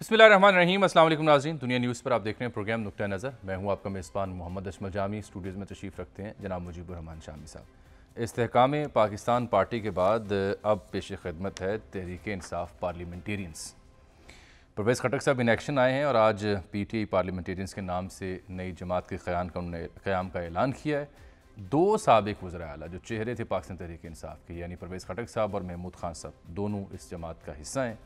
बिस्मिल्लाहिर्रहमानिर्रहीम। अस्सलाम वालेकुम नाज़रीन, दुनिया न्यूज़ पर आप देख रहे हैं प्रोग्राम नुक्ता नज़र। मैं हूं आपका मेज़बान मोहम्मद अशमल जामी। स्टूडियोज़ में तशरीफ़ रखते हैं जनाब मुजीबुर रहमान शामी साहब। इस्तेहकाम पाकिस्तान पार्टी के बाद अब पेश खिदमत है तहरीक इंसाफ पार्लियामेंटेरियंस। परवेज़ खटक साहब इन एक्शन आए हैं और आज PTI पार्लियामेंटेरियंस के नाम से नई जमात के क़याम का ऐलान किया है। दो साबिक़ वज़रा आला जो चेहरे थे पाकिस्तान तहरीक इंसाफ के, यानी परवेज़ खटक साहब और महमूद खान साहब, दोनों इस जमात का हिस्सा हैं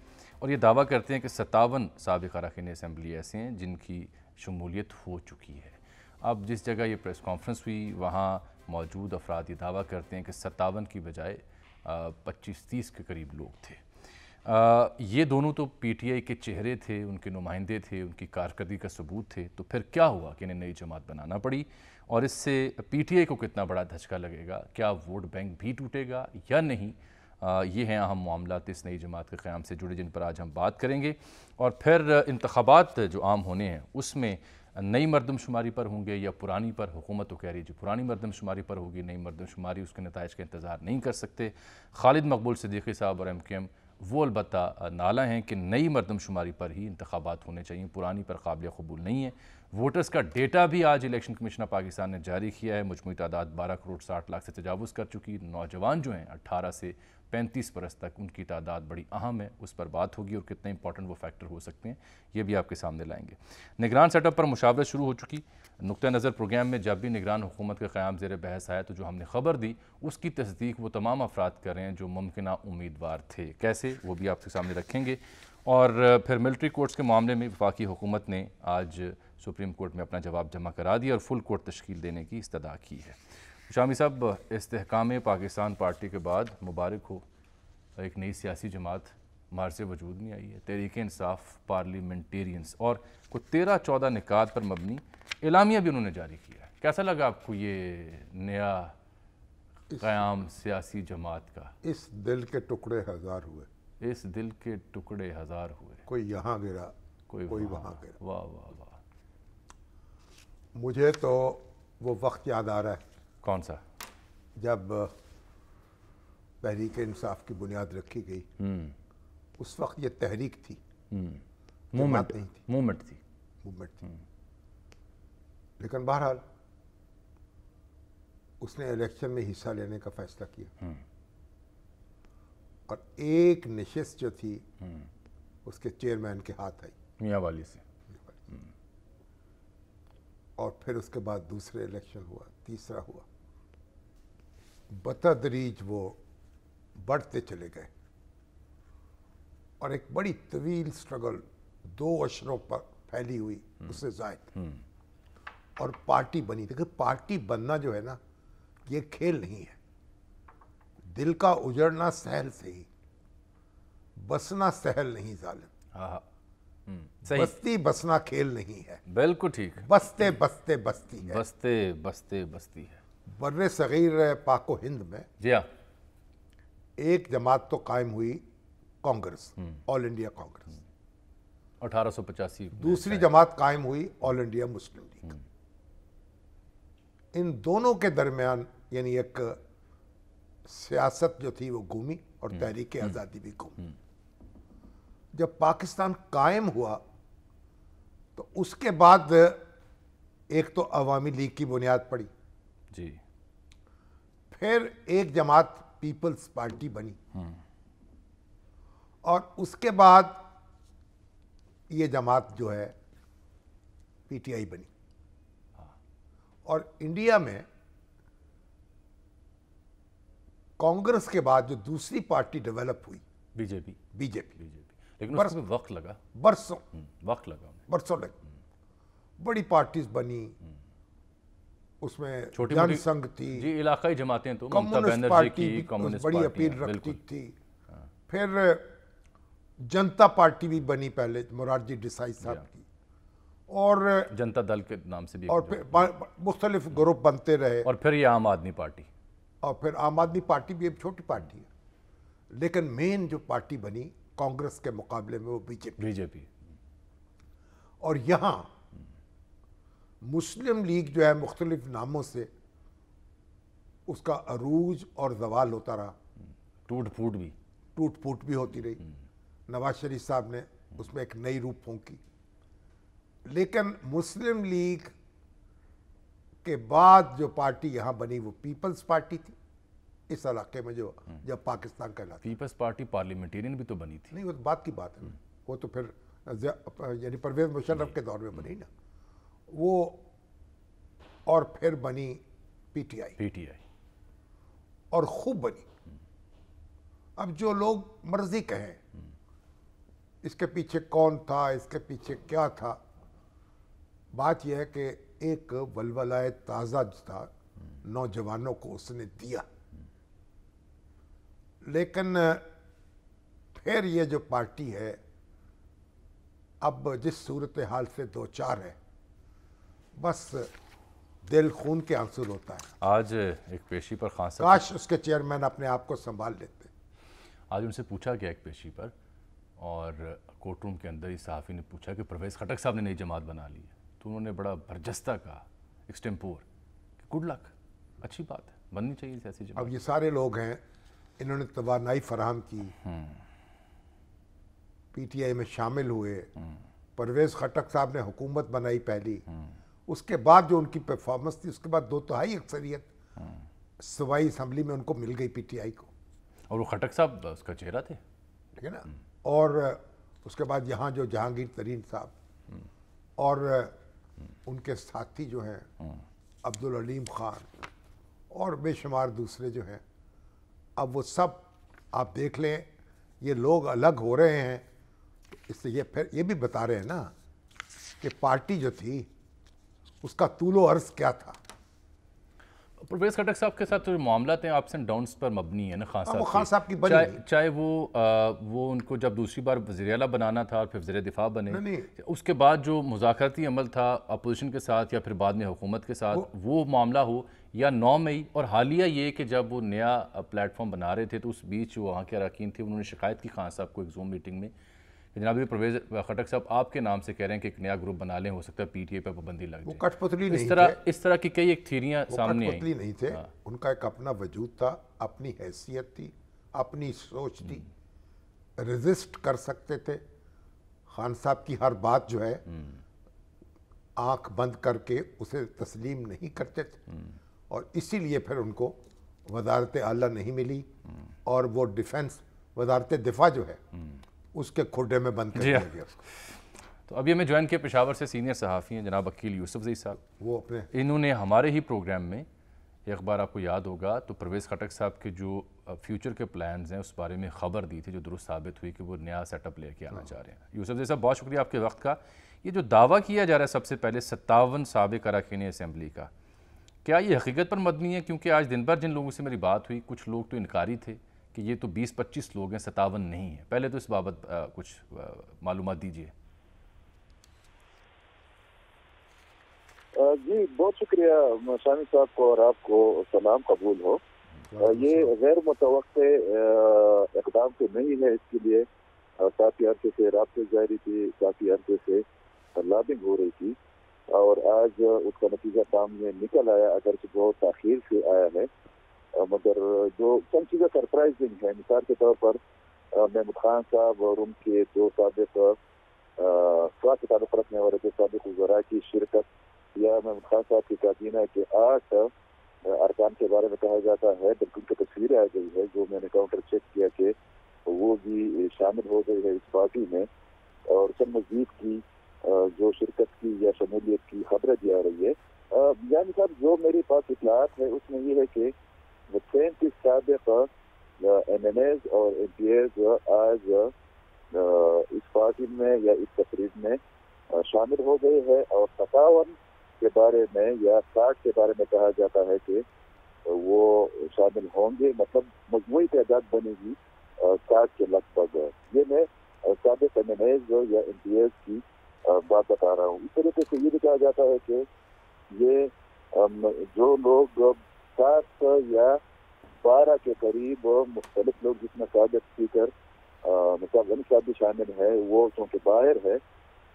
और ये दावा करते हैं कि 57 साबिक़ अरकान असम्बली ऐसे हैं जिनकी शमूलियत हो चुकी है। अब जिस जगह ये प्रेस कॉन्फ्रेंस हुई वहाँ मौजूद अफराद ये दावा करते हैं कि 57 की बजाय 25-30 के करीब लोग थे। ये दोनों तो PTI के चेहरे थे, उनके नुमाइंदे थे, उनकी कारकर्दगी का सबूत थे। तो फिर क्या हुआ कि इन्हें नई जमात बनाना पड़ी और इससे PTI को कितना बड़ा धचका लगेगा? क्या वोट बैंक भी टूटेगा या नहीं? ये हैं अहम मामलात इस नई जमात के क़याम से जुड़े जिन पर आज हम बात करेंगे। और फिर इंतख़ाबात जो आम होने हैं उसमें नई मरदमशुमारी पर होंगे या पुरानी पर? हुकूमत तो कह रही है जो पुरानी मरदमशुमारी पर होगी, नई मरदमशुमारी उसके नताइज का इंतज़ार नहीं कर सकते। खालिद मकबूल सिद्दीकी साहब और MKM वो अलबत्ता नाला हैं कि नई मरदमशुमारी पर ही इंतख़ाबात होने चाहिए, पुरानी पर काबिल क़बूल नहीं है। वोटर्स का डेटा भी आज इलेक्शन कमीशन ऑफ पाकिस्तान ने जारी किया है। मजमूई तादाद 12 करोड़ 60 लाख से तजावुज़ कर चुकी। नौजवान जो हैं 18 से 35 बरस तक, उनकी तादाद बड़ी अहम है, उस पर बात होगी और कितने इंपॉर्टेंट वो फैक्टर हो सकते हैं ये भी आपके सामने लाएंगे। निगरान सेटअप पर मुशावरत शुरू हो चुकी। नुक्ता नज़र प्रोग्राम में जब भी निगरान हुकूमत का क़याम ज़ेर बहस आया तो जो हमने ख़बर दी उसकी तस्दीक वो तमाम अफराद कर रहे हैं जो मुमकिना उम्मीदवार थे। कैसे, वो भी आपके सामने रखेंगे। और फिर मिलिट्री कोर्ट्स के मामले में वफाकी हुकूमत ने आज सुप्रीम कोर्ट में अपना जवाब जमा करा दिया और फुल कोर्ट तश्कील देने की इस्तदा की है। शामी साहब, इस्तेहकाम पाकिस्तान पार्टी के बाद मुबारक हो, एक नई सियासी जमात मार्ज़ वजूद में आई है, तहरीक इंसाफ पार्लियामेंटेरियंस, और कुछ 13-14 निकात पर मबनी एलामिया भी उन्होंने जारी किया है। कैसा लगा आपको ये नया क़याम सियासी जमात का? इस दिल के टुकड़े हजार हुए, इस दिल के टुकड़े हजार हुए, कोई यहाँ गिरा कोई वहाँ गिरा। वाह वाह वाह। मुझे तो वो वक्त याद आ रहा है। कौन सा? जब तहरीक इंसाफ की बुनियाद रखी गई, उस वक्त ये तहरीक थी, मूवमेंट नहीं थी, मूवमेंट थी। लेकिन बहरहाल उसने इलेक्शन में हिस्सा लेने का फैसला किया और एक नशिस्त जो थी उसके चेयरमैन के हाथ आई, मियाँ वाली से। और फिर उसके बाद दूसरे इलेक्शन हुआ, तीसरा हुआ, बतदरीज वो बढ़ते चले गए और एक बड़ी तवील स्ट्रगल 2 अशरों पर फैली हुई, उससे जायद, और पार्टी बनी। देखिए, पार्टी बनना जो है ना, ये खेल नहीं है। दिल का उजड़ना सहल से ही, बसना सहल नहीं जालिम। सही। बस्ती बसना खेल नहीं है। बिल्कुल ठीक। बसते बसते बस्ती है। बसते बसते बस्ती है। बर्रे सगीर पाको हिंद में जी हाँ, एक जमात तो कायम हुई, कांग्रेस, ऑल इंडिया कांग्रेस। 1885। दूसरी जमात कायम हुई, ऑल इंडिया मुस्लिम लीग। इन दोनों के दरमियान यानी एक सियासत जो थी वो घूमी और तहरीक आज़ादी भी घूमी। जब पाकिस्तान कायम हुआ तो उसके बाद एक तो अवामी लीग की बुनियाद पड़ी जी, फिर एक जमात पीपल्स पार्टी बनी और उसके बाद ये जमात जो है PTI बनी। और इंडिया में कांग्रेस के बाद जो दूसरी पार्टी डेवलप हुई, बीजेपी, लेकिन उसमें वक्त लगा, बरसों वक्त लगा, बरसों लगे। बड़ी पार्टीज बनी, उसमें छोटी जनसंघ थी जी, इलाकाई जमातें तो कम्युनिस्ट पार्टी भी बड़ी अपील रखती थी। फिर जनता पार्टी भी बनी पहले मोरारजी देसाई साहब की, और जनता दल के नाम से भी, और फिर मुख्तलिफ ग्रुप बनते रहे, और फिर ये आम आदमी पार्टी, और फिर आम आदमी पार्टी भी एक छोटी पार्टी है। लेकिन मेन जो पार्टी बनी कांग्रेस के मुकाबले में वो बीजेपी। और यहाँ मुस्लिम लीग जो है मुख्तलिफ नामों से उसका अरूज और जवाल होता रहा, टूट फूट भी होती रही। नवाज शरीफ साहब ने اس میں ایک نئی روح پھونکی. لیکن مسلم لیگ کے بعد جو پارٹی یہاں بنی وہ پیپلز پارٹی تھی اس علاقے میں جو جب پاکستان کہلاتا. پیپلز پارٹی پارلیمنٹیرین بھی تو بنی تھی. نہیں وہ بات کی بات ہے, وہ تو پھر یعنی پرویز مشرف کے دور میں بنی نا وہ, اور پھر بنی پی ٹی آئی اور خوب بنی. اب جو لوگ مرضی کہیں اس کے پیچھے کون تھا, اس کے پیچھے کیا تھا, بات یہ ہے کہ ایک ولولہ تازہ تھا نوجوانوں کو اس نے دیا. لیکن پھر یہ جو پارٹی ہے اب جس صورتحال سے دو چار ہے, بس دل خون کے آنسو ہوتا ہے. آج ایک پیشی پر خان صاحب, کاش اس کے چیئرمین اپنے آپ کو سنبھال لیتے. آج ان سے پوچھا گیا ایک پیشی پر, اور کورٹ روم کے اندر ہی صحافی نے پوچھا کہ پرویز خٹک صاحب نے نئی جماعت بنا لی ہے, تو انہوں نے بڑا برجستہ کہا ایکسٹمپور کہ گڈ لک, اچھی بات ہے, بننی چاہیے ایسی جماعت. اب یہ سارے لوگ ہیں, انہوں نے توانائی فراہم کی, پی ٹی آئی میں شامل ہوئے, پرویز خٹک صاحب نے حکومت بنائی پہلی, اس کے بعد جو ان کی پرفارمنس تھی اس کے بعد 2/3 اکثریت صوبائی اسمبلی میں ان کو مل گئی پی ٹی آئی کو. اور وہ خٹک صاحب اس کا چہرہ تھے, ٹھیک ہے نا. اور اس کے بعد یہاں جو جہانگیر ترین صاحب اور ان کے ساتھی جو ہیں عبدالعلیم خان اور بے شمار دوسرے جو ہیں, اب وہ سب آپ دیکھ لیں یہ لوگ الگ ہو رہے ہیں. اس سے یہ پھر یہ بھی بتا رہے ہیں نا کہ پارٹی جو تھی اس کا طول و عرض کیا تھا. پرویز خٹک صاحب کے ساتھ جو معاملات ہیں اپس اینڈ ڈاؤنس پر مبنی ہے نا خان صاحب, وہ خان صاحب کی بنی چاہے وہ ان کو جب دوسری بار وزیر اعلیٰ بنانا تھا اور پھر وزیر دفاع بنے, نہیں. اس کے بعد جو مذاکراتی عمل تھا اپوزیشن کے ساتھ یا پھر بعد میں حکومت کے ساتھ, وہ معاملہ ہو یا 9 مئی اور حالیہ یہ کہ جب وہ نیا پلیٹ فارم بنا رہے تھے تو اس بیچ جو وہاں کے اراکین تھے انہوں نے شکایت کی خان صاحب کو ایک زوم میٹنگ میں کہ جناب یہ پرویز خٹک صاحب آپ کے نام سے کہہ رہے ہیں کہ ایک نیا گروپ بنا لیں, ہو سکتا ہے پی ٹی آئی پہ پابندی لگ جائے. وہ کٹ پتلی نہیں تھے, اس طرح کی کئی ایک تھیریاں سامنے آئیں. کٹ پتلی نہیں تھے, ان کا ایک اپنا وجود تھا, اپنی حیثیت تھی, اپنی سوچ تھی, ریزسٹ کر سکتے تھے. خان صاحب کی ہر بات جو ہے آنکھ بند کر کے اسے تسلیم نہیں کرتے تھے, اور اسی لیے پھر ان کو وزارت اعلیٰ نہیں ملی, اور وہ ڈیفنس وزارت دفاع جو ہے اس کے کھڈے میں بند کر دیا گیا اس کو. تو ابھی ہمیں جوائن کیا پشاور سے سینئر صحافی ہیں جناب عقیل یوسفزئی صاحب. وہ اپنے انہوں نے ہمارے ہی پروگرام میں ایک بار آپ کو یاد ہوگا تو پرویز خٹک صاحب کے جو فیوچر کے پلانز ہیں اس بارے میں خبر دی تھی جو درست ثابت ہوئی کہ وہ نیا سیٹ اپ لے کے آنا چاہ رہے ہیں. یوسفزئی صاحب بہت شکریہ آپ کے وقت کا. یہ جو دعویٰ کیا جا رہا ہے سب سے پہلے 57 سابق اراکین اسمبلی کا, کیا یہ حقیقت پر مبنی ہے؟ کیونکہ آج دن بھر جن لوگوں سے میری بات ہوئی کچھ لوگ تو انکاری تھے کہ یہ تو 20-25 لوگ ہیں, 57 نہیں ہیں. پہلے تو اس بابت کچھ معلومات دیجیے. جی بہت شکریہ شامی صاحب کو, اور آپ کو سلام قبول ہو. یہ غیر متوقع اقدام تو نہیں ہے, اس کے لیے کافی عرصے سے رابطے جاری تھی, کافی عرصے سے لابنگ ہو رہی تھی, اور آج اس کا نتیجہ سامنے نکل آیا, اگرچہ بہت تاخیر سے آیا ہے, مگر جو چند چیزیں سرپرائزنگ ہیں. مثال کے طور پر محمود خان صاحب اور ان کے دو سابق خاص تعلق رکھنے والے دو سابق وزراء کی شرکت, یا محمود خان صاحب کی کابینہ کے 8 ارکان کے بارے میں کہا جاتا ہے, بلکہ ان کی تصویریں آ گئی ہے جو میں نے کاؤنٹر چیک کیا کہ وہ بھی شامل ہو گئی ہے اس پارٹی میں, اور چند مزید کی جو شرکت کی یا شمولیت کی خبریں دی آ رہی ہے. یعنی صاحب جو میری پاس اطلاعات ہے اس میں یہ ہے کہ 37 سابق ایم این ایز اور ایم پی ایز آج اس پارٹی میں یا اس تقریب میں شامل ہو گئے ہیں, اور 57 کے بارے میں یا 60 کے بارے میں کہا جاتا ہے کہ وہ شامل ہوں گے. مطلب مجموعی تعداد بنے گی 60 کے لگ بھگ. یہ میں سابق ایم این ایز یا ایم پی ایز کی بات بتا رہا ہوں. اس طریقے سے یہ بھی کہا جاتا ہے کہ یہ جو لوگ 7 یا 12 کے قریب مختلف لوگ, جس میں سابق اسپیکر مصعب غنی صاحب بھی شامل ہے, وہ چونکہ باہر ہے,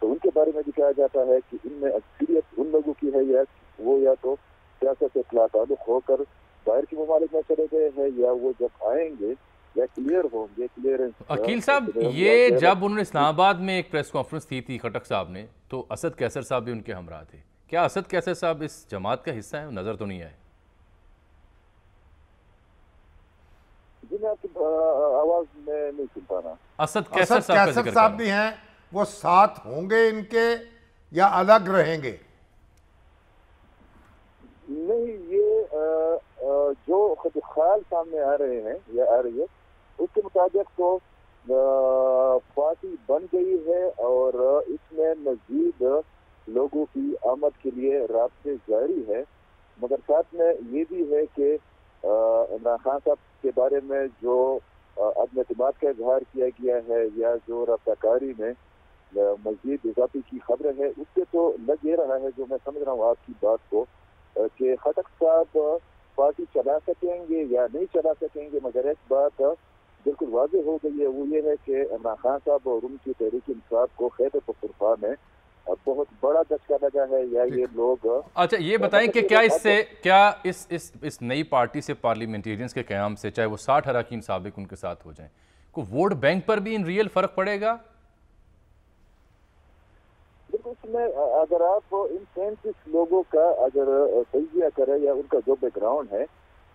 تو ان کے بارے میں بھی کہا جاتا ہے کہ ان میں اکثریت ان لوگوں کی ہے وہ یا تو سیاست سے تعلق ہو کر باہر کے ممالک میں چلے گئے ہیں, یا وہ جب آئیں گے या क्लियर होंगे, क्लियरेंस। अकील साहब, ये जब उन्होंने इस्लामाबाद में एक प्रेस कॉन्फ्रेंस की थी खटक साहब ने, तो असद कैसर साहब भी उनके हमरा थे। क्या असद कैसर साहब इस जमात का हिस्सा है? नजर तो नहीं आए। जी मैं आपकी आवाज में नहीं सुन पा रहा। असद कैसर साहब का जिक्र साहब भी हैं, वो साथ होंगे इनके या अलग रहेंगे? नहीं, ये जो ख्याल सामने आ रहे हैं या आ रही है उसके मुताबिक तो पार्टी बन गई है और इसमें मजीद लोगों की आमद के लिए रास्ते जारी है। मगर साथ में ये भी है कि इमरान खान साहब के बारे में जो अदम एतमाद का इजहार किया गया है या जो रब्ताकारी में मजीद इजाफे की खबर है, उससे तो लग ये रहा है, जो मैं समझ रहा हूँ आपकी बात को, कि खटक साहब पार्टी चला सकेंगे या नहीं चला सकेंगे। मगर एक बात बिल्कुल वाज़ेह हो गई है, वो ये है कि इमरान खान साहब और उनकी तहरीक इंसाफ को खैबर पख्तूनख्वा में बहुत बड़ा धक्का लगा है या ये लोग। अच्छा, ये बताएं कि क्या इससे, क्या इस नई पार्टी से, पार्लियामेंटेरियंस के क़याम से, चाहे वो 60 अरकान साबिक उनके साथ हो जाएं, को वोट बैंक पर भी इन रियल फ़र्क पड़ेगा? उसमें अगर आप इन 35 लोगों का अगर तजिया करें या उनका जो बैकग्राउंड है,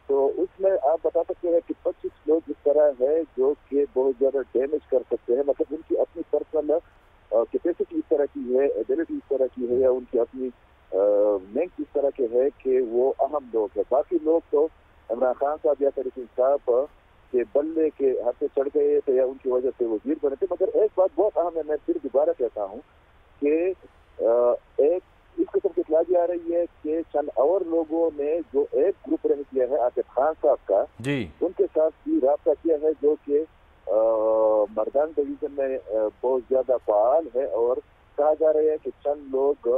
तो उसमें आप बता सकते हैं कि 25 लोग इस तरह है जो कि बहुत ज्यादा डैमेज कर सकते हैं। मतलब उनकी अपनी पर्सनल कैपेसिटी इस तरह की है, एबिलिटी इस तरह की है, या उनकी अपनी लिंक इस तरह के है कि वो अहम लोग हैं। बाकी लोग तो इमरान खान साहब या तहरीक इंसाफ के बल्ले के हाथ से चढ़ गए थे या उनकी वजह से वजीर बने थे। मगर एक बात बहुत अहम है, मैं फिर दोबारा कहता हूँ कि एक इस किस्म की इत्तला भी आ रही है कि चंद और लोगों ने जो एक ग्रुप रन किया है आसिफ खान साहब का जी, उनके साथ भी राब्ता किया है, जो कि मर्दान डिवीजन में बहुत ज्यादा फाल है, और कहा जा रहा है कि चंद लोग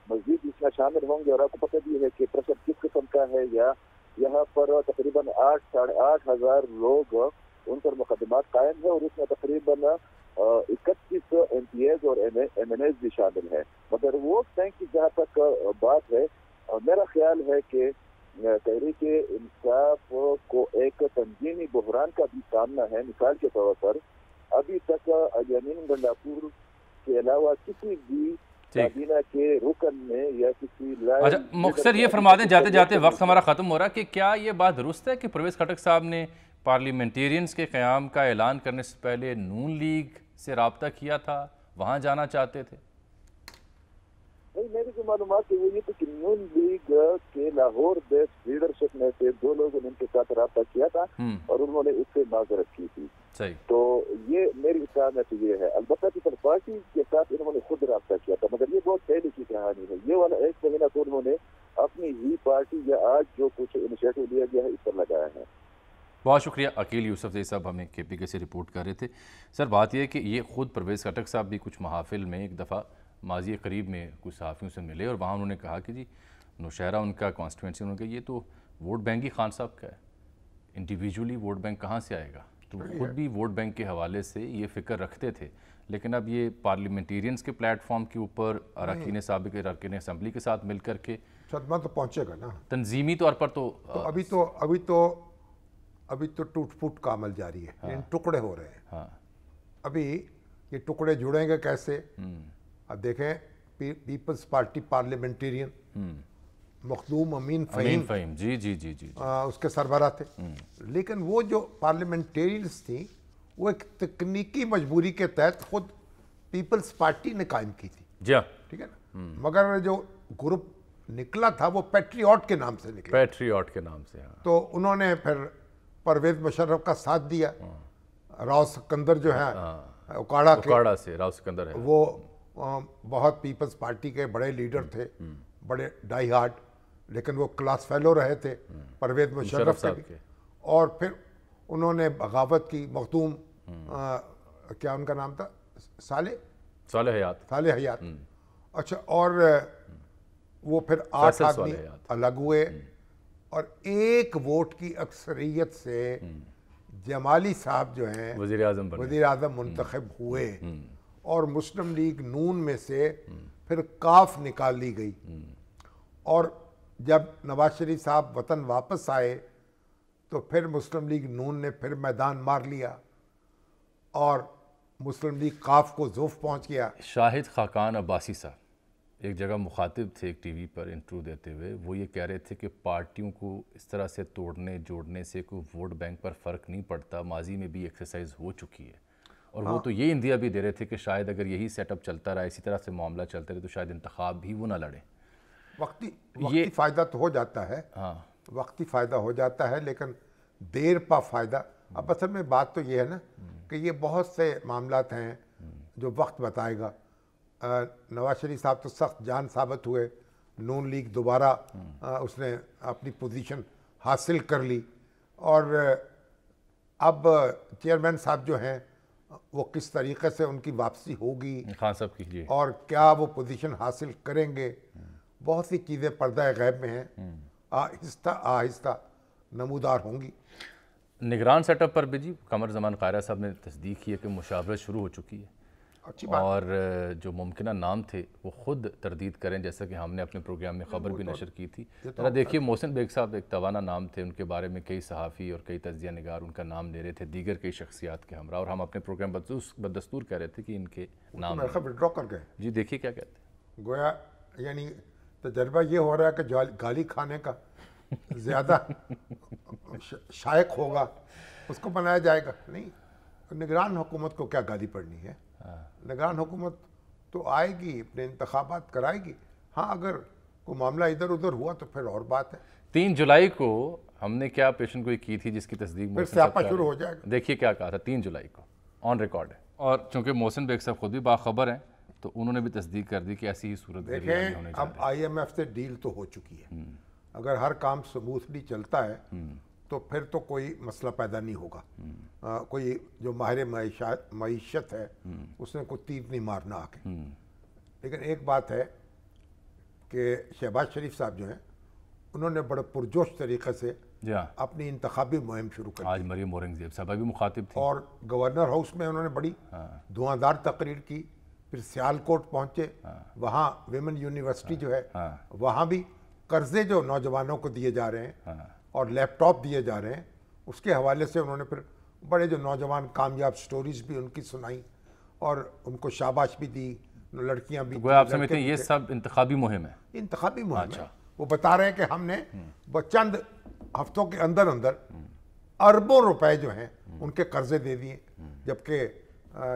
मजीद इसमें शामिल होंगे। और आपको पता भी है कि प्रेशर किस किस्म का है, या यहाँ पर तकरीबन 8 साढ़े 8 हजार लोग उन पर मुकदमात कायम है, और उसमें तकरीबन 31 MPs और MNAs भी शामिल है। मगर वोट बैंक की जहाँ तक बात है, मेरा ख्याल है कि तहरीक इंसाफ को एक तंजीमी बहरान का भी सामना है। मिसाल के तौर पर अभी तक यामीन गंडापुर के अलावा किसी भी काबीना के रुकन में या किसी अच्छा, मुख्तसर ये फरमा दें जाते जाते, वक्त हमारा ख़त्म हो रहा, कि क्या ये बात दुरुस्त है कि परवेज़ खटक साहब ने पार्लियामेंटेरियंस के क़याम का ऐलान करने से पहले नून लीग से राब्ता किया था, वहाँ जाना चाहते थे? नहीं, मेरी जो मालूमात है वो ये थी कि नून लीग के लाहौर बेस्ड लीडरशिप में से 2 लोगों ने उनके साथ राब्ता किया था और उन्होंने उससे माजरत की थी। सही। तो ये मेरी इत्तला में तो ये है। अलबत्ता कि पार्टी के साथ इन्होंने खुद राब्ता किया था, मगर ये बहुत पहले की कहानी है। ये वाला 1 महीना तो उन्होंने अपनी ही पार्टी या आज जो कुछ इनिशिएटिव लिया गया है इस पर लगाया है। बहुत शुक्रिया अकील यूसुफजई साहब, हमें KPK से रिपोर्ट कर रहे थे। सर, बात यह है कि ये ख़ुद परवेज़ खटक साहब भी कुछ महाफिल में एक दफ़ा माजी करीब में कुछ सहाफ़ियों से मिले और वहाँ उन्होंने कहा कि जी नौशहरा उनका कॉन्स्टिट्यूंसी, उन्होंने कहा ये तो वोट बैंक ही खान साहब का है, इंडिविजुअली वोट बैंक कहाँ से आएगा। तो खुद भी वोट बैंक के हवाले से ये फ़िक्र रखते थे, लेकिन अब ये पार्लियामेंटेरियंस के प्लेटफॉर्म के ऊपर अरकान साबिक अरकान असम्बली के साथ मिल कर के सदमा तो पहुँचेगा ना, तंजीमी तौर पर तो अभी तो टूट फूट का अमल जारी है। हाँ। टुकड़े हो रहे हैं। हाँ। अभी ये टुकड़े जुड़ेंगे कैसे? अब देखें, पीपल्स पार्टी पार्लियामेंटेरियन मखदूम अमीन फ़हीम जी जी जी जी, उसके सरबराह थे। लेकिन वो जो पार्लियामेंटेरियंस थी वो एक तकनीकी मजबूरी के तहत खुद पीपल्स पार्टी ने कायम की थी। जी, ठीक है ना। मगर जो ग्रुप निकला था वो पैट्रियट के नाम से निकला। पैट्रियट के नाम से। हाँ। तो उन्होंने फिर परवेज़ मुशर्रफ का साथ दिया। राव सिकंदर जो है उकाड़ा से राव सिकंदर है, वो बहुत पीपल्स पार्टी के बड़े लीडर थे, बड़े डाई हार्ड, लेकिन वो क्लास फेलो रहे थे परवेज़ मुशर्रफ के। और फिर उन्होंने बगावत की। मखदूम क्या उनका नाम था? साले हयात। अच्छा, और वो फिर 8 आदमी अलग हुए और एक वोट की अक्सरियत से जमाली साहब जो हैं वज़ीर आज़म मुंतखब हुए और मुस्लिम लीग नून में से फिर काफ निकाल ली गई। और जब नवाज शरीफ साहब वतन वापस आए तो फिर मुस्लिम लीग नून ने फिर मैदान मार लिया और मुस्लिम लीग काफ को ज़ोफ पहुंच गया। शाहिद खाकान अब्बासी साहब एक जगह मुखातिब थे एक टीवी पर इंटरव्यू देते हुए, वो ये कह रहे थे कि पार्टियों को इस तरह से तोड़ने जोड़ने से कोई वोट बैंक पर फ़र्क नहीं पड़ता, माजी में भी एक्सरसाइज हो चुकी है। और वो तो ये इंदिया भी दे रहे थे कि शायद अगर यही सेटअप चलता रहा, इसी तरह से मामला चलता रहे, तो शायद इंतखाब भी वो ना लड़े। वक्ती फ़ायदा तो हो जाता है, हाँ, वक्ती फ़ायदा हो जाता है, लेकिन देर पा फ़ायदा। अब असल में बात तो ये है ना कि ये बहुत से मामलात हैं जो वक्त बताएगा। नवाज शरीफ साहब तो सख्त जान साबित हुए, नून लीग दोबारा उसने अपनी पोजीशन हासिल कर ली, और अब चेयरमैन साहब जो हैं वो किस तरीके से उनकी वापसी होगी, खान साहब कीजिए, और क्या वो पोजीशन हासिल करेंगे, बहुत सी चीज़ें पर्दा गैब में हैं, आहिस्ता आहिस्ता नमूदार होंगी। निगरान सेटअप पर भी जी कमर ज़मान कायरा साहब ने तस्दीक की है कि मुशावरत शुरू हो चुकी है, अच्छी बात। और जो मुमकिन नाम थे वो ख़ुद तरदीद करें, जैसा कि हमने अपने प्रोग्राम में ख़बर भी नशर की थी। ज़रा देखिए, मोहसिन बेग साहब एक तवाना नाम थे, उनके बारे में कई सहाफ़ी और कई तज्ज़िया निगार उनका नाम ले रहे थे दीगर कई शख्सियात के हमरा, और हम अपने प्रोग्राम बदस्तूर कह रहे थे कि इनके नाम विड्रॉ कर गए। जी देखिए क्या कहते हैं। गोया यानी तजर्बा ये हो रहा है कि गाली खाने का ज़्यादा शायक होगा उसको बनाया जाएगा। नहीं, निगरान हुकूमत को क्या गाली पड़नी है, निगरान हुकूमत तो आएगी, अपने इंतखाबात कराएगी। हाँ, अगर कोई मामला इधर उधर हुआ तो फिर और बात है। 3 जुलाई को हमने क्या पेशन गोई की थी जिसकी तस्दीक फिर स्यापा शुरू हो जाएगा। देखिए क्या कहा था 3 जुलाई को, ऑन रिकॉर्ड है। और चूंकि मोहसिन बेग साहब खुद भी बाखबर हैं तो उन्होंने भी तस्दीक कर दी कि ऐसी ही सूरत देखें, अब IMF से डील तो हो चुकी है, अगर हर काम स्मूथली चलता है तो फिर तो कोई मसला पैदा नहीं होगा। कोई जो माहिर मईशत है उसने कोई तीर नहीं मारना आके। लेकिन एक बात है कि शहबाज शरीफ साहब जो हैं उन्होंने बड़े पुरजोश तरीक़े से अपनी इंतखाबी मुहिम शुरू कर दी। आज मरियम औरंगज़ेब साहब भी मुखातिब थी, और गवर्नर हाउस में उन्होंने बड़ी धुआंधार तकरीर की, फिर सियालकोट पहुँचे, वहाँ विमेन यूनिवर्सिटी जो है वहाँ भी कर्जे जो नौजवानों को दिए जा रहे हैं और लैपटॉप दिए जा रहे हैं, उसके हवाले से उन्होंने फिर बड़े जो नौजवान कामयाब स्टोरीज भी उनकी सुनाई और उनको शाबाश भी दी, लड़कियां भी। तो आप समझते हैं ये सब इंतखाबी मुहिम है? इंतखाबी मुहिम है। वो बता रहे हैं कि हमने चंद हफ्तों के अंदर अंदर अरबों रुपए जो हैं उनके कर्जे दे दिए, जबकि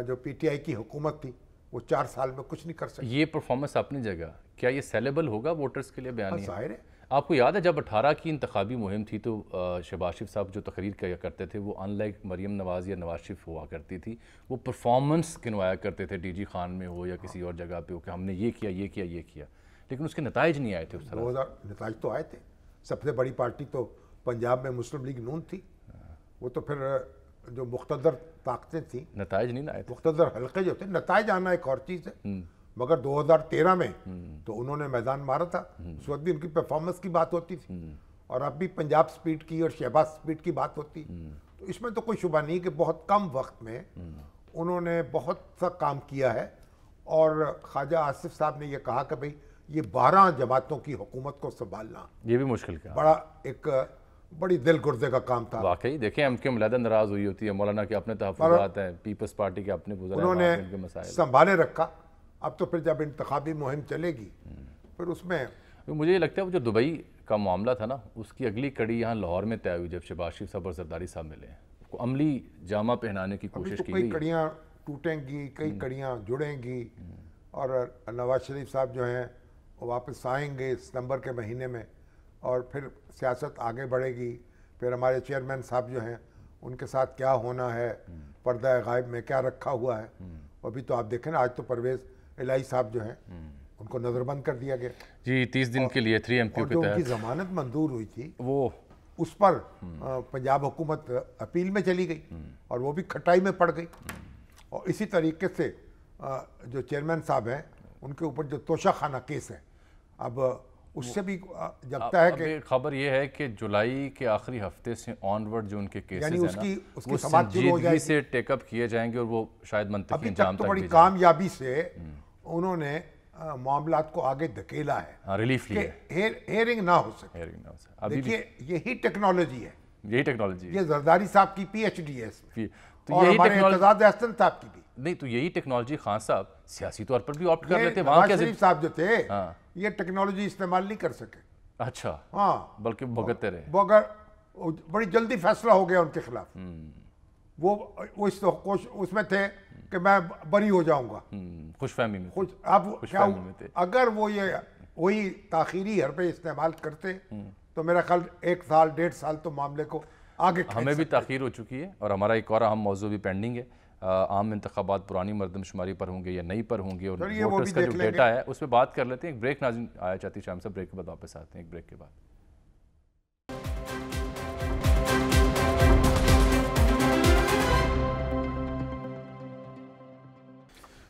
जो PTI की हुकूमत थी वो 4 साल में कुछ नहीं कर सकी। ये परफॉर्मेंस अपनी जगह, क्या ये सेलेबल होगा वोटर्स के लिए? बयान जाहिर है। आपको याद है जब 18 की इंतखाबी मुहिम थी तो शहबाज शरीफ साहब जो तकरीर किया करते थे वो अनलाइक मरियम नवाज़ या नवाज शरीफ हुआ करती थी, वो परफॉर्मेंस गिनवाया करते थे DG खान में हो या किसी और जगह पे हो कि हमने ये किया ये किया ये किया, लेकिन उसके नताइज नहीं आए थे उस तरह। 2000 नताइज तो आए थे। सबसे बड़ी पार्टी तो पंजाब में मुस्लिम लीग नून थी, वो तो फिर जो मुख्तदर ताकतें थी, नताइज नहीं आए थे, मुख्तदर हल्के जो थे। नताइज आना एक और चीज़ है, मगर 2013 में तो उन्होंने मैदान मारा था, उस वक्त भी उनकी परफॉर्मेंस की बात होती थी, और अब भी पंजाब स्पीड की और शहबाज स्पीड की बात होती। तो इसमें तो कोई शुबा नहीं कि बहुत कम वक्त में उन्होंने बहुत सा काम किया है। और ख्वाजा आसिफ साहब ने यह कहा कि भाई ये 12 जमातों की हुकूमत को संभालना ये भी मुश्किल का बड़ा एक बड़ी दिल गुर्दे का काम था। वाकई देखें MK मुलादा नाराज हुई होती है, मौलाना के अपने तहफ़्फ़ुज़ात हैं, पीपल्स पार्टी के अपने उन्होंने संभाले रखा। अब तो फिर जब इंतखाबी मुहिम चलेगी फिर उसमें मुझे ये लगता है वो जो दुबई का मामला था ना, उसकी अगली कड़ी यहाँ लाहौर में तय हुई जब शहबाज शरीफ साहब और जरदारी साहब मिले, को अमली जामा पहनाने की कोशिश की गई। कई कड़ियाँ टूटेंगी, कई कड़ियाँ जुड़ेंगी, और नवाज शरीफ साहब जो हैं वो वापस आएंगे सितंबर के महीने में, और फिर सियासत आगे बढ़ेगी। फिर हमारे चेयरमैन साहब जो हैं उनके साथ क्या होना है, पर्दा गायब में क्या रखा हुआ है। अभी तो आप देखें ना, आज तो परवेज़ इलाही साहब जो हैं उनको नज़रबंद कर दिया गया जी 30 दिन के लिए 3 MQ के तहत। उनकी ज़मानत मंजूर हुई थी वो उस पर पंजाब हुकूमत अपील में चली गई और वो भी खटाई में पड़ गई। और इसी तरीके से जो चेयरमैन साहब हैं उनके ऊपर जो तोशाखाना केस है, अब उससे भी जगता है कि खबर ये है कि जुलाई के आखिरी हफ्ते से ऑनवर्ड जो उनके केसेस हैं उसकी वो संजीदगी से टेकअप किए जाएंगे और वो शायद मंतकी अंजाम तक बड़ी कामयाबी से उन्होंने मामलात को आगे धकेला है, रिलीफ लिया, हेयरिंग ना हो सके। देखिए यही टेक्नोलॉजी है یہی ٹیکنالوجی ہے. یہ زرداری صاحب کی پی ایچ ڈی ہے اس میں, تو اور یہی ہمارے ٹیکنالوجی اعتزاز احسن صاحب کی بھی. نہیں, تو یہی ٹیکنالوجی خان صاحب سیاسی طور پر بھی آپٹ کر لیتے, وہاں نواز کیسے؟ شریف صاحب جو تھے ہاں. یہ ٹیکنالوجی استعمال نہیں کر سکے. اچھا, ہاں, بلکہ بھگتتے رہے. وہ اگر بڑی جلدی فیصلہ ہو گیا ان کے خلاف, وہ اس میں تھے کہ میں بری ہو جاؤں گا, خوش فہمی میں تھے. اب کیا اگر وہ یہ وہی تاخیری حربے استعمال کرتے تو میرا خیال 1 سال 1.5 سال تو معاملے کو آگے ہمیں بھی تاخیر ہو چکی ہے, اور ہمارا ایک اور اہم موضوع بھی پینڈنگ ہے. عام انتخابات پرانی مردم شماری پر ہوں گے یا نئی پر ہوں گے, اور ووٹرز کا جو ڈیٹا ہے اس پہ بات کر لیتے ہیں. ایک بریک ناظرین آیا چاہتی شام سے, بریک کے بعد واپس آتے ہیں. ایک بریک کے بعد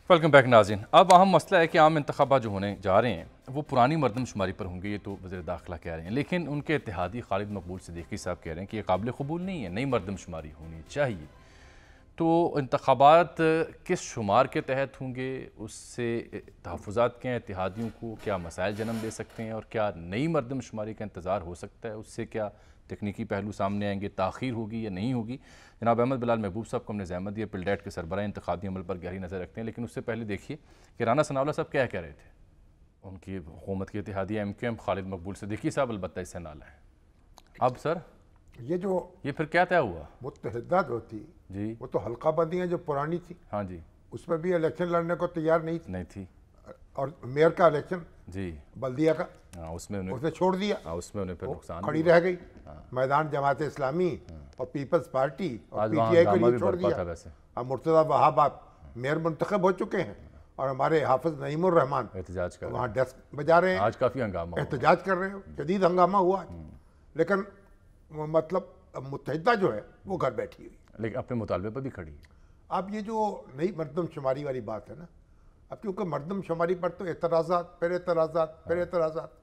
ویلکم بیک ناظرین. اب اہم مسئلہ ہے کہ عام انتخابات جو ہونے جا رہے ہیں وہ پرانی مردم شماری پر ہوں گے, یہ تو وزیر داخلہ کہہ رہے ہیں, لیکن ان کے اتحادی خالد مقبول صدیقی صاحب کہہ رہے ہیں کہ یہ قابل قبول نہیں ہے, نئی مردم شماری ہونی چاہیے. تو انتخابات کس شمار کے تحت ہوں گے, اس سے تحفظات کیا ہیں اتحادیوں کو, کیا مسائل جنم دے سکتے ہیں, اور کیا نئی مردم شماری کا انتظار ہو سکتا ہے, اس سے کیا تکنیکی پہلو سامنے آئیں گے, تاخیر ہوگی یا نہیں ہوگی. جناب احمد بلال محبوب صاحب کو ہم نے زحمت دیا, پلڈیٹ کے سربراہ انتخابی عمل پر گہری نظر رکھتے ہیں, لیکن اس سے پہلے دیکھیے کہ رانا ثناء اللہ صاحب کیا کہہ رہے تھے. ان کی حکومت کے اتحادیہ ایم کیو ایم خالد مقبول صدیقی صاحب البتہ اس سے نالا ہیں. اب سر یہ پھر کیا طے ہوا؟ متحدہ جو تھی جی, وہ تو حلقہ بندیاں جو پرانی تھی, ہاں جی, اس میں بھی الیکشن لڑنے کو تیار نہیں تھی, اور میئر کا الیکشن جی, بلدیہ کا اس میں اس نے چھوڑ دیا, اس میں انہیں پھر نقصان کھڑی رہ گئی. میدان جماعت اسلامی اور پیپلز پارٹی اور پی ٹی آئی کو یہ چھوڑ دیا. اب مرتضیٰ وہاب آپ میئر منتخب ہو چکے ہیں, اور ہمارے حافظ نعیم الرحمان احتجاج کر وہاں ڈیسک بجا رہے ہیں, آج کافی ہنگامہ احتجاج کر رہے ہیں, شدید ہنگامہ ہوا. لیکن مطلب متحدہ جو ہے وہ گھر بیٹھی ہوئی, لیکن اپنے مطالبے پر بھی کھڑی ہے. اب یہ جو نئی مردم شماری والی بات ہے نا, اب کیونکہ مردم شماری پر تو اعتراضات پھر اعتراضات پھر اعتراضات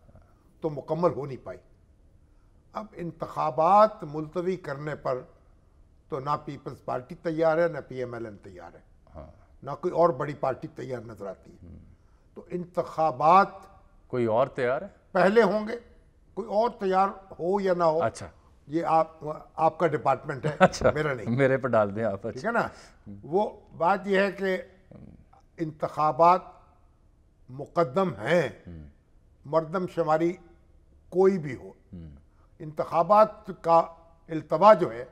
تو مکمل ہو نہیں پائی. اب انتخابات ملتوی کرنے پر تو نہ پیپلز پارٹی تیار ہے, نہ پی ایم ایل این تیار ہے, نہ کوئی اور بڑی پارٹی تیار نظر آتی ہے. تو انتخابات کوئی اور تیار ہے پہلے ہوں گے, کوئی اور تیار ہو یا نہ ہو, اچھا یہ آپ کا ڈپارٹمنٹ ہے, میرا نہیں, میرے پر ڈال دیں آپ, ٹھیک ہے نا. وہ بات یہ ہے کہ انتخابات مقدم ہیں, مردم شماری کوئی بھی ہو. انتخابات کا التوا جو ہے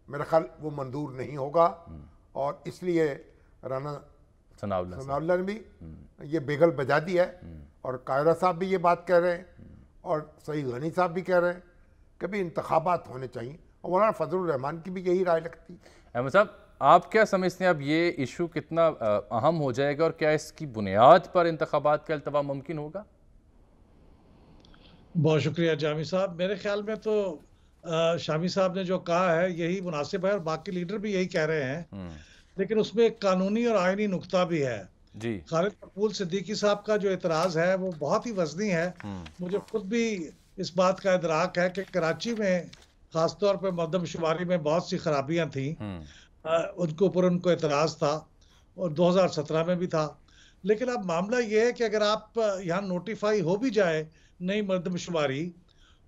میرا خیال وہ منظور نہیں ہوگا, اور اس لیے رانا ثناء اللہ نے بھی یہ بیگل بجا دی ہے, اور قاہرہ صاحب بھی یہ بات کہہ رہے ہیں, اور سعید غنی صاحب بھی کہہ رہے ہیں کہ بھی انتخابات ہونے چاہیے, اور مولانا فضل الرحمان کی بھی یہی رائے لگتی ہے. احمد صاحب آپ کیا سمجھتے ہیں اب یہ ایشو کتنا اہم ہو جائے گا, اور کیا اس کی بنیاد پر انتخابات کا التوا ممکن ہوگا؟ بہت شکریہ جامی صاحب. میرے خیال میں تو شامی صاحب نے جو کہا ہے یہی مناسب ہے, اور باقی لیڈر بھی یہی کہہ رہے ہیں, لیکن اس میں ایک قانونی اور آئینی نقطہ بھی ہے. جی, خالد مقبول صدیقی صاحب کا جو اعتراض ہے وہ بہت ہی وزنی ہے. مجھے خود بھی اس بات کا ادراک ہے کہ کراچی میں خاص طور پہ مردم شماری میں بہت سی خرابیاں تھیں, ان کے اوپر ان کو اعتراض تھا, اور 2017 میں بھی تھا. لیکن اب معاملہ یہ ہے کہ اگر آپ یہاں نوٹیفائی ہو بھی جائے نئی مردم شماری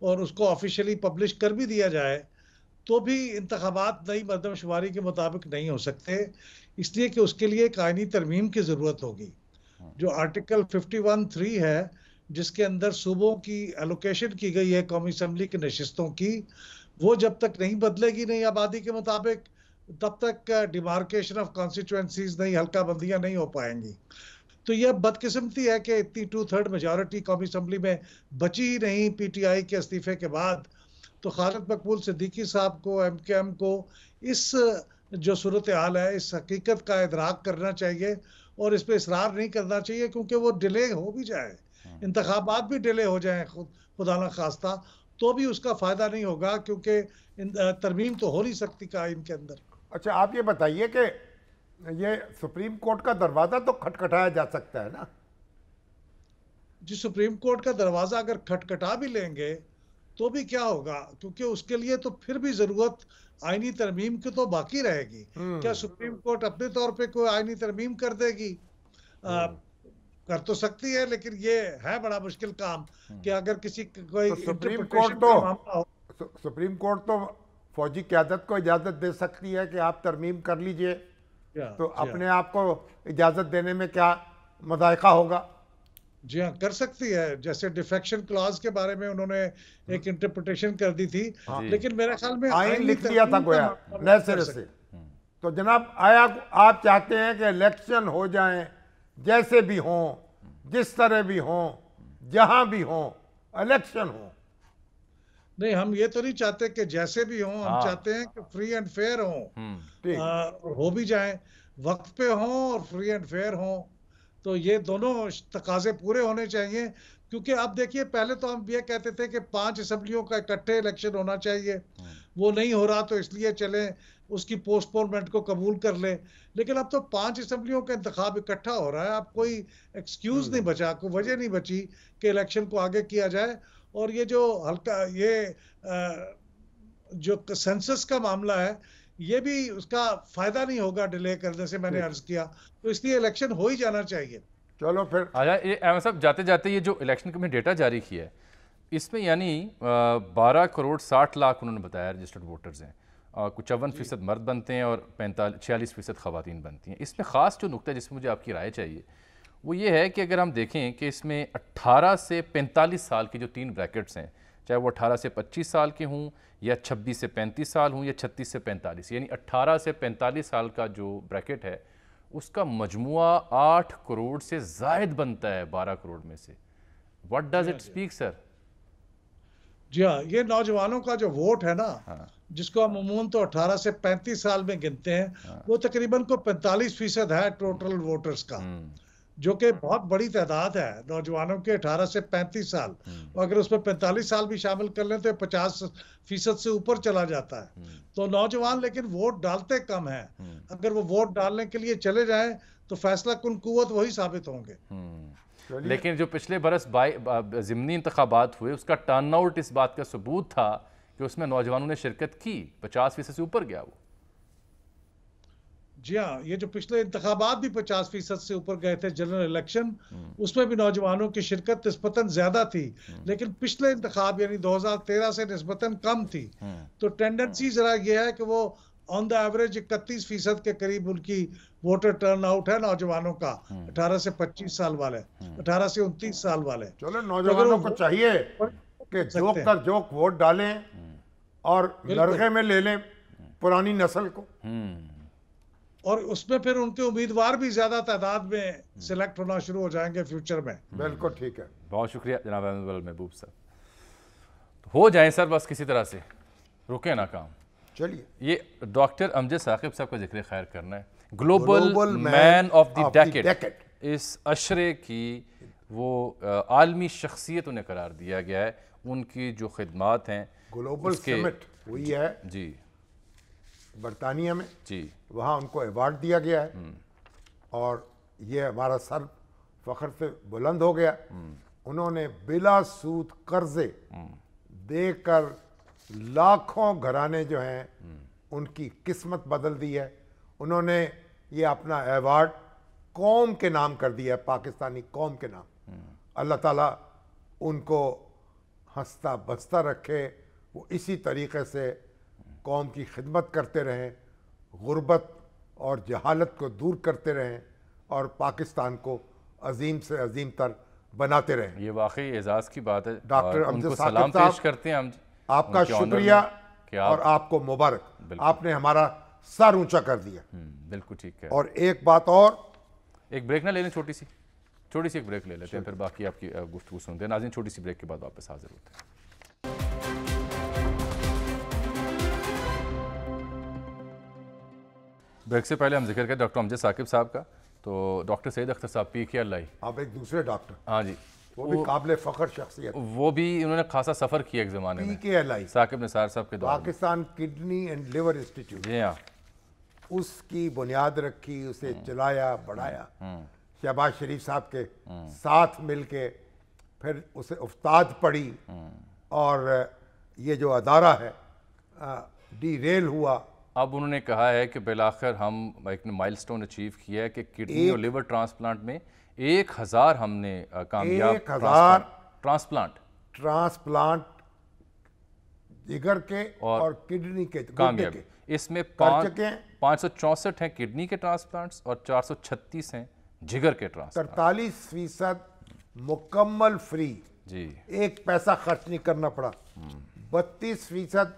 اور اس کو آفیشیلی پبلش کر بھی دیا جائے, تو بھی انتخابات نئی مردم شماری کے مطابق نہیں ہو سکتے, اس لیے کہ اس کے لیے ایک آئینی ترمیم کی ضرورت ہوگی. جو آرٹیکل 51(3) ہے, جس کے اندر صوبوں کی ایلوکیشن کی گئی ہے قومی اسمبلی کی نشستوں کی, وہ جب تک نہیں بدلے گی نئی آبادی کے مطابق, تب تک ڈیمارکیشن آف کانسٹیچوئنسیز نئی حلقہ بندیاں نہیں ہو پائیں گی. تو یہ بدقسمتی ہے کہ اتنی 2/3 میجورٹی قومی اسمبلی میں بچی ہی نہیں پی ٹی آئی کے استعفے کے بعد. تو خالد مقبول صدیقی صاحب کو, ایم کے ایم کو, اس جو صورتحال ہے اس حقیقت کا ادراک کرنا چاہیے, اور اس پہ اصرار نہیں کرنا چاہیے, کیونکہ وہ ڈیلے ہو بھی جائے, انتخابات بھی ڈیلے ہو جائیں خدا نہ خواستہ, تو بھی اس کا فائدہ نہیں ہوگا, کیونکہ ترمیم تو ہو نہیں سکتی قائم کے اندر. اچھا آپ یہ بتائیے کہ یہ سپریم کورٹ کا دروازہ تو کھٹکھٹایا جا سکتا ہے نا؟ جی, سپریم کورٹ کا دروازہ اگر کھٹکھٹا بھی لیں گے تو بھی کیا ہوگا, کیونکہ اس کے لیے تو پھر بھی ضرورت آئینی ترمیم کی تو باقی رہے گی. کیا سپریم کورٹ اپنے طور پہ کوئی آئینی ترمیم کر دے گی؟ کر تو سکتی ہے, لیکن یہ ہے بڑا مشکل کام کہ اگر کسی کوئی سپریم کورٹ تو فوجی قیادت کو اجازت دے سکتی ہے کہ آپ ترمیم کر لیجئے، تو اپنے آپ کو اجازت دینے میں کیا مضائقہ ہوگا؟ جی ہاں، کر سکتی ہے. جیسے ڈیفیکشن کلاز کے بارے میں انہوں نے ایک انٹرپریٹیشن کر دی تھی، لیکن میرے خیال میں آئین لکھ دیا تھا گویا نئے سرے سے. تو جناب آیا آپ چاہتے ہیں کہ الیکشن ہو جائیں، جیسے بھی ہوں، جس طرح بھی ہوں، جہاں بھی ہوں، الیکشن ہوں؟ نہیں، ہم یہ تو نہیں چاہتے کہ جیسے بھی ہوں، ہم چاہتے ہیں کہ فری اینڈ فیئر ہوں، ہو بھی جائیں، وقت پہ ہوں اور فری اینڈ فیئر ہوں. تو یہ دونوں تقاضے پورے ہونے چاہیے. کیونکہ اب دیکھیے، پہلے تو ہم یہ کہتے تھے کہ 5 اسمبلیوں کا اکٹھے الیکشن ہونا چاہیے، وہ نہیں ہو رہا تو اس لیے چلیں اس کی پوسٹ پونمنٹ کو قبول کر لیں. لیکن اب تو 5 اسمبلیوں کا انتخاب اکٹھا ہو رہا ہے. اب کوئی ایکسکیوز نہیں بچا، کوئی وجہ نہیں بچی کہ الیکشن کو آگے کیا جائے. اور یہ جو جو سینسس کا معاملہ ہے، یہ بھی اس کا فائدہ نہیں ہوگا ڈیلے کرنے سے، میں نے عرض کیا. تو اس لیے الیکشن ہو ہی جانا چاہیے. چلو پھر احمد صاحب، جاتے جاتے یہ جو الیکشن کمیشن نے ڈیٹا جاری کیا ہے، اس میں یعنی 12 کروڑ 60 لاکھ انہوں نے بتایا رجسٹرڈ ووٹرز ہیں، اور 55% مرد بنتے ہیں اور 46% خواتین بنتی ہیں. اس میں خاص جو نقطہ ہے جس میں مجھے آپ کی رائے چاہیے وہ یہ ہے کہ اگر ہم دیکھیں کہ اس میں 18 سے 45 سال کی جو 3 بریکٹس ہیں، چاہے وہ 18 سے 25 سال کے ہوں یا 26 سے 35 سال ہوں یا 36 سے 45، یعنی 18 سے 45 سال کا جو بریکٹ ہے اس کا مجموعہ 8 کروڑ سے زائد بنتا ہے 12 کروڑ میں سے. واٹ ڈز اٹ اسپیک سر؟ جی ہاں، یہ نوجوانوں کا جو ووٹ ہے نا، جس کو ہم عموماً تو 18 سے 35 سال میں گنتے ہیں، وہ تقریباً کو 45% ہے ٹوٹل ووٹرز کا، جو کہ بہت بڑی تعداد ہے نوجوانوں کے. 18 سے 35 سال، اگر اس میں 45 سال بھی شامل کر لیں تو 50% سے اوپر چلا جاتا ہے. تو نوجوان لیکن ووٹ ڈالتے کم ہیں. اگر وہ ووٹ ڈالنے کے لیے چلے جائیں تو فیصلہ کن قوت وہی ثابت ہوں گے. لیکن جو پچھلے برس ضمنی انتخابات ہوئے، اس کا ٹرن آؤٹ اس بات کا ثبوت تھا کہ اس میں نوجوانوں نے شرکت کی، 50% سے اوپر گیا وہ. جی ہاں، یہ جو پچھلے انتخابات بھی 50% سے اوپر گئے تھے، جنرل الیکشن، اس میں بھی نوجوانوں کی شرکت نسبتاً زیادہ تھی. لیکن پچھلے انتخاب یعنی 2013 سے نسبتاً کم تھی. تو ٹینڈنسی ذرا یہ ہے کہ وہ آن دا ایوریج 31% کے قریب ان کی ووٹر ٹرن آؤٹ ہے نوجوانوں کا، 18 سے 25 سال والے، 18 سے 29 سال والے. چلو نوجوانوں کو چاہیے کہ جوک تر جوک ووٹ ڈالیں اور لرغے میں لے لیں پرانی نسل کو، اور اس میں پھر ان کے امیدوار بھی زیادہ تعداد میں سلیکٹ ہونا شروع ہو جائیں گے فیوچر میں. بالکل ٹھیک ہے. بہت شکریہ جناب احمد محبوب صاحب. ہو جائیں سر بس کسی طرح سے، رکیں نہ کام. چلیے، یہ ڈاکٹر امجد ثاقب صاحب کا ذکر خیر کرنا ہے. Global man of the decade, اس عشرے کی وہ عالمی شخصیت انہیں قرار دیا گیا ہے. ان کی جو خدمات ہیں، گلوبل سمٹ ہوئی ہے جی برطانیہ میں، جی وہاں ان کو ایوارڈ دیا گیا ہے، اور یہ ہمارا سر فخر سے بلند ہو گیا. انہوں نے بلا سود قرضے دے کر لاکھوں گھرانے جو ہیں ان کی قسمت بدل دی ہے. انہوں نے یہ اپنا ایوارڈ قوم کے نام کر دیا ہے، پاکستانی قوم کے نام. اللہ تعالیٰ ان کو ہنستا بستا رکھے، وہ اسی طریقے سے قوم کی خدمت کرتے رہیں، غربت اور جہالت کو دور کرتے رہیں، اور پاکستان کو عظیم سے عظیم تر بناتے رہیں. یہ واقعی اعزاز کی بات ہے. ڈاکٹر ان کو امجد سلام ثاقب پیش کرتے ہیں ہم، آپ کا شکریہ اور آپ کو مبارک. آپ نے ہمارا سر اونچا کر دیا. بالکل ٹھیک ہے. اور ایک بات اور، ایک بریک نہ لے لیں، چھوٹی سی ایک بریک لے لیتے ہیں، پھر باقی آپ کی گفتگو سنتے ہیں. ناظرین چھوٹی سی بریک کے بعد واپس حاضر ہوتے ہیں. بریک سے پہلے ہم ذکر کریں ڈاکٹر امجد ثاقب صاحب کا. تو ڈاکٹر سید اختر صاحب PKLI، آپ ایک دوسرے ڈاکٹر، ہاں جی، وہ بھی قابل فخر شخصیت، وہ بھی انہوں نے خاصا سفر کیا ایک زمانے میں PKLI ثاقب نثار صاحب کے دور میں. Pakistan kidney and liver institute, جی ہاں، اس کی بنیاد رکھی، اسے چلایا بڑھایا. شہباز شریف صاحب کے ساتھ مل کے پھر اسے افتاد پڑی، اور یہ جو ادارہ ہے ڈی ریل ہوا. اب انہوں نے کہا ہے کہ بالآخر ہم ایک مائل سٹون اچیو کیا ہے کہ کڈنی اور لیور ٹرانسپلانٹ میں 1000 ہم نے کامیاب 1000 ٹرانسپلانٹ जिगर के और किडनी के, गुर्दे कामयाब। के इसमें कर चुके हैं। 564 हैं किडनी के ट्रांसप्लांट्स और 436 हैं जिगर के ट्रांसप्लांट। 43% मुकम्मल फ्री, जी, एक पैसा खर्च नहीं करना पड़ा। 32%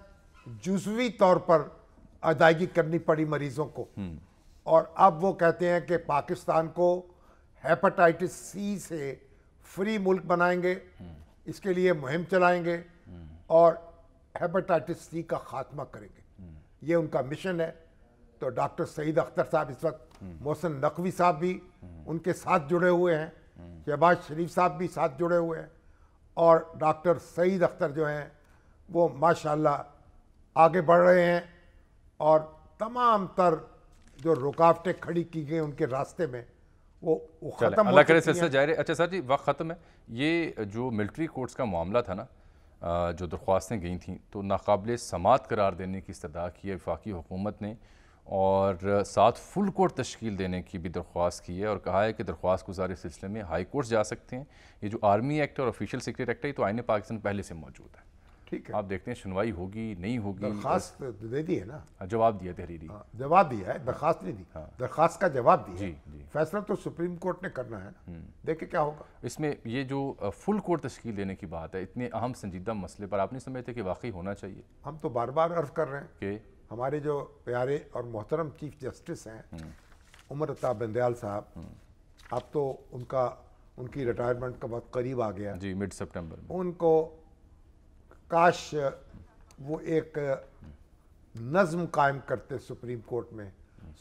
जुज़वी तौर पर अदायगी करनी पड़ी मरीजों को। और अब वो कहते हैं कि पाकिस्तान को हेपेटाइटिस सी से फ्री मुल्क बनाएंगे, इसके लिए मुहिम चलाएंगे और हेपेटाइटिस सी का खात्मा करेंगे। ये उनका मिशन है। तो डॉक्टर सईद अख्तर साहब इस वक्त, मोहसिन नकवी साहब भी उनके साथ जुड़े हुए हैं, शहबाज शरीफ साहब भी साथ जुड़े हुए हैं, और डॉक्टर सईद अख्तर जो हैं वो माशाल्लाह आगे बढ़ रहे हैं। और तमाम तर जो रुकावटें खड़ी की गई उनके रास्ते में वो खत्म हो अल्लाह करे चुकी सिलसिला हैं। जारी। अच्छा सर जी, वक्त ख़त्म है। ये जो मिलिट्री कोर्ट्स का मामला था ना, जो दरख्वास्तें गई थी, तो नाकाबिल समात करार देने की इस्तदा की है वफाकी हुकूमत ने, और साथ फुल कोर्ट तश्कील देने की भी दरख्वास्त की है, और कहा है कि दरख्वास्त गुजारे सिलसिले में हाई कोर्ट जा सकते हैं। ये जो आर्मी एक्ट और ऑफिशियल सीक्रेट एक्ट है, तो आईन पाकिस्तान पहले से मौजूद है। ठीक है, आप देखते हैं सुनवाई होगी नहीं होगी। दरखास्त दे दी है ना, जवाब दिया तहरीरी। जवाब दिया है, दरखास्त नहीं दी, दरखास्त का जवाब दिया जी, है। जी। फैसला तो सुप्रीम कोर्ट ने करना है ना, देखे क्या होगा। इसमें ये जो फुल कोर्ट तश्कील देने की बात है, इतने अहम संजीदा मसले पर आप नहीं समझते कि वाकई होना चाहिए? हम तो बार बार अर्ज कर रहे हैं कि हमारे जो प्यारे और मोहतरम चीफ जस्टिस हैं उमर अता बंदयाल साहब, अब तो उनकी रिटायरमेंट का बहुत करीब आ गया। जी, मिड सितंबर में उनको काश वो एक नज़्म कायम करते सुप्रीम कोर्ट में।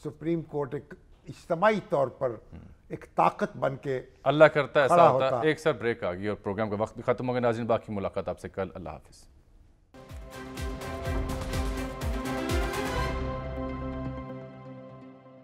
सुप्रीम कोर्ट एक इज्तिमाई तौर पर एक ताकत बन के अल्लाह करता है ऐसा खड़ा होता। होता। एक सर ब्रेक आ गई और प्रोग्राम का वक्त भी खत्म हो गया। नाज़रीन, बाकी मुलाकात आपसे कल। अल्लाह हाफिज़।